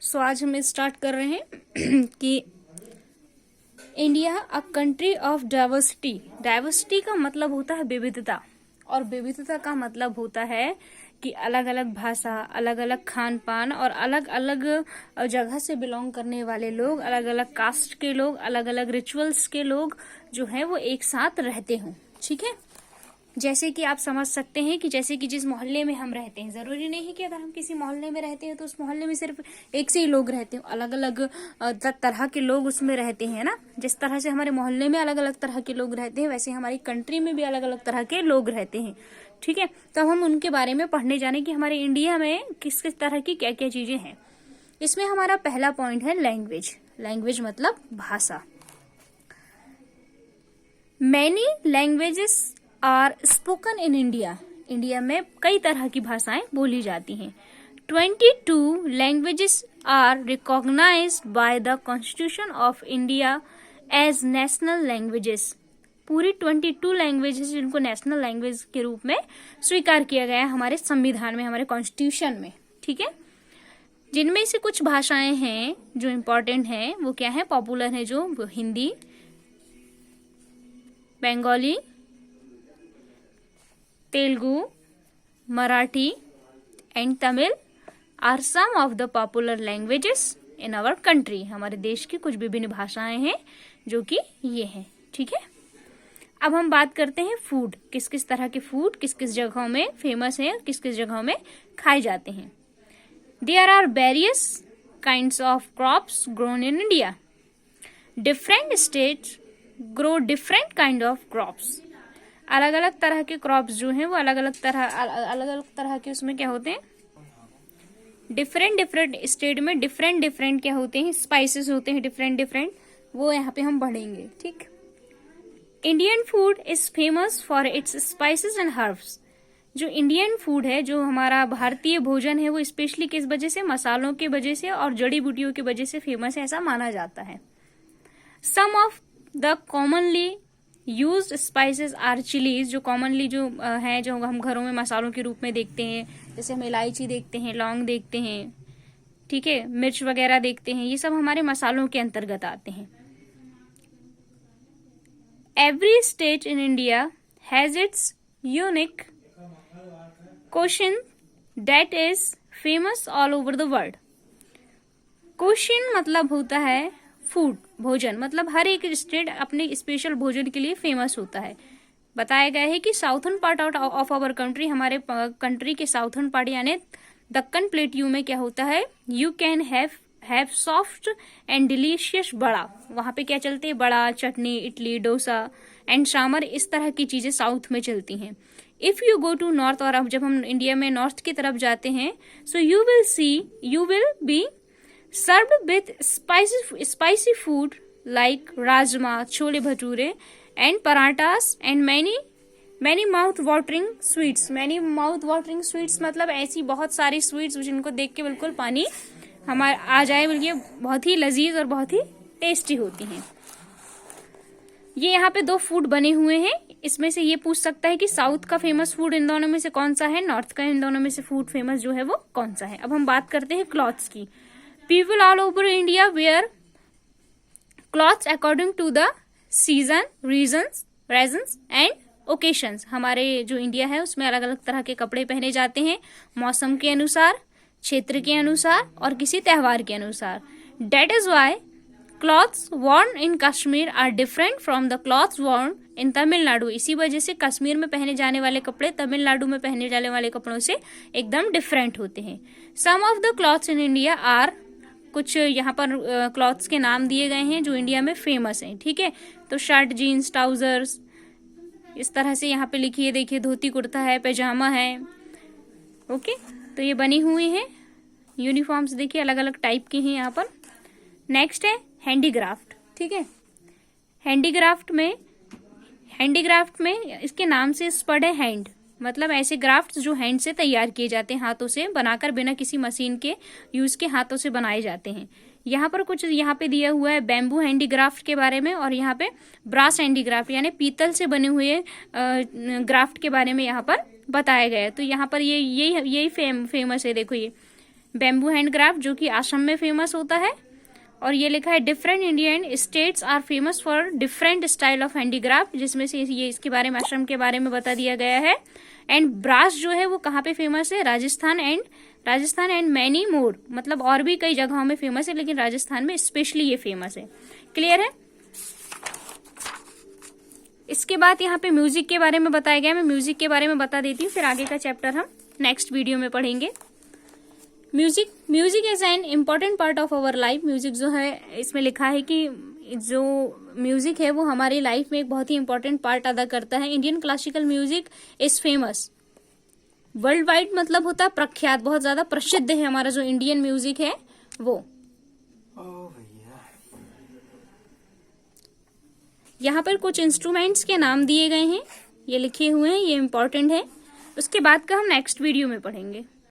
सो आज हम स्टार्ट कर रहे हैं कि India a country of diversity. Diversity का मतलब होता है विविधता, और विविधता का मतलब होता है कि अलग अलग भाषा, अलग अलग खान पान और अलग अलग जगह से बिलोंग करने वाले लोग, अलग अलग कास्ट के लोग, अलग अलग रिचुअल्स के लोग जो है वो एक साथ रहते हों। ठीक है, जैसे कि आप समझ सकते हैं कि जैसे कि जिस मोहल्ले में हम रहते हैं, जरूरी नहीं है कि अगर हम किसी मोहल्ले में रहते हैं तो उस मोहल्ले में सिर्फ एक से ही लोग रहते हो, अलग अलग तरह के लोग उसमें रहते हैं ना। जिस तरह से हमारे मोहल्ले में अलग अलग तरह के लोग रहते हैं, वैसे हमारी कंट्री में भी अलग अलग तरह के लोग रहते हैं। ठीक है, तो हम उनके बारे में पढ़ने जाने कि हमारे इंडिया में किस किस तरह की क्या क्या चीजें हैं। इसमें हमारा पहला पॉइंट है लैंग्वेज। लैंग्वेज मतलब भाषा। Many languages are spoken in India. India में कई तरह की भाषाएं बोली जाती हैं। 22 languages are recognised by the constitution of India as national languages. पूरी 22 लैंग्वेजेस जिनको नेशनल लैंग्वेज के रूप में स्वीकार किया गया है हमारे संविधान में, हमारे कॉन्स्टिट्यूशन में। ठीक है, जिनमें से कुछ भाषाएं हैं जो इम्पोर्टेंट हैं, वो क्या है, पॉपुलर है जो, वो Hindi, Bengali, Telugu, Marathi and Tamil are some of the popular languages in our country. हमारे देश की कुछ विभिन्न भाषाएं हैं जो कि ये हैं। ठीक है, अब हम बात करते हैं फूड। किस किस तरह के फूड किस किस जगहों में फेमस है, किस किस जगहों में खाए जाते हैं। There are various kinds of crops grown in India. Different states grow different kind of crops. अलग अलग तरह के क्रॉप्स जो हैं वो अलग अलग तरह के उसमें क्या होते हैं, डिफरेंट स्टेट में डिफरेंट क्या होते हैं, स्पाइसेस होते हैं डिफरेंट, वो यहाँ पे हम पढ़ेंगे। ठीक, Indian food is famous for its spices and herbs. जो इंडियन फूड है, जो हमारा भारतीय भोजन है, वो स्पेशली किस वजह से, मसालों के वजह से और जड़ी बूटियों की वजह से फेमस है, ऐसा माना जाता है। Some of the commonly used spices are chilies. जो कॉमनली जो है, जो हम घरों में मसालों के रूप में देखते हैं, जैसे हम इलायची देखते हैं, लौंग देखते हैं, ठीक है, मिर्च वगैरह देखते हैं, ये सब हमारे मसालों के अंतर्गत आते हैं। Every state in India has its unique question that is famous all over the world. Question मतलब होता है फूड, भोजन, मतलब हर एक स्टेट अपने स्पेशल भोजन के लिए फेमस होता है। बताया गया है कि southern part of our country, हमारे कंट्री के साउथर्न पार्ट यानी दक्कन प्लेट्यू में क्या होता है, you can have soft and delicious vada. वहां पे क्या चलते हैं, बड़ा, चटनी, इडली, डोसा एंड सांभर, इस तरह की चीजें साउथ में चलती हैं। If you go to north, और अब जब हम इंडिया में नॉर्थ की तरफ जाते हैं, so you will be served with spicy food like rajma, chole bhature and parathas and many mouth watering sweets। many mouth watering sweets मतलब ऐसी बहुत सारी स्वीट्स जिनको देख के बिल्कुल पानी हमारे आ जाए, बल्कि बहुत ही लजीज और बहुत ही टेस्टी होती हैं। ये यहाँ पे दो फूड बने हुए हैं, इसमें से ये पूछ सकता है कि साउथ का फेमस फूड इन दोनों में से कौन सा है, नॉर्थ का इन दोनों में से फूड फेमस जो है वो कौन सा है। अब हम बात करते हैं क्लॉथ्स की। People all over India wear clothes according to the season, reasons and occasions। हमारे जो इंडिया है उसमें अलग अलग तरह के कपड़े पहने जाते हैं, मौसम के अनुसार, क्षेत्र के अनुसार और किसी त्योहार के अनुसार। That is why clothes worn in Kashmir are different from the clothes worn in Tamil Nadu। इसी वजह से कश्मीर में पहने जाने वाले कपड़े तमिलनाडु में पहने जाने वाले कपड़ों से एकदम डिफरेंट होते हैं। Some of the clothes in India are, कुछ यहाँ पर क्लॉथ्स के नाम दिए गए हैं जो इंडिया में फेमस हैं। ठीक है, तो शर्ट, जीन्स, ट्राउजर्स, इस तरह से यहाँ पे लिखिए, देखिए, धोती कुर्ता है, पैजामा है। ओके, तो ये बनी हुई हैं यूनिफॉर्म्स, देखिए अलग अलग टाइप के हैं यहाँ पर। नेक्स्ट है हैंडीक्राफ्ट। ठीक है, हैंडीक्राफ्ट में इसके नाम से स्पड है हैंड, मतलब ऐसे ग्राफ्ट्स जो हैंड से तैयार किए जाते हैं, हाथों से बनाकर, बिना किसी मशीन के यूज के हाथों से बनाए जाते हैं। यहाँ पर कुछ यहाँ पे दिया हुआ है बैम्बू हैंडीक्राफ्ट के बारे में, और यहाँ पे ब्रास हैंडीक्राफ्ट यानी पीतल से बने हुए ग्राफ्ट के बारे में यहाँ पर बताया गया है। तो यहाँ पर यही फेमस है। देखो, ये बैम्बू हैंडक्राफ्ट जो कि असम में फेमस होता है। और ये लिखा है different Indian states are famous for different style of handicraft, जिसमें से ये इसके बारे में असम के बारे में बता दिया गया है। एंड ब्रास जो है वो कहाँ पे फेमस है, राजस्थान एंड मैनी मोर, मतलब और भी कई जगहों में फेमस है, लेकिन राजस्थान में स्पेशली ये फेमस है। क्लियर है। इसके बाद यहाँ पे म्यूजिक के बारे में बताया गया, मैं म्यूजिक के बारे में बता देती हूँ, फिर आगे का चैप्टर हम नेक्स्ट वीडियो में पढ़ेंगे। Music is an important part of our life. Music जो है, इसमें लिखा है कि जो म्यूजिक है वो हमारी लाइफ में एक बहुत ही इंपॉर्टेंट पार्ट अदा करता है। Indian classical music is famous world wide, मतलब होता है प्रख्यात, बहुत ज्यादा प्रसिद्ध है हमारा जो इंडियन म्यूजिक है वो। यहाँ पर कुछ इंस्ट्रूमेंट्स के नाम दिए गए हैं, ये लिखे हुए हैं, ये इंपॉर्टेंट है। उसके बाद का हम नेक्स्ट वीडियो में पढ़ेंगे।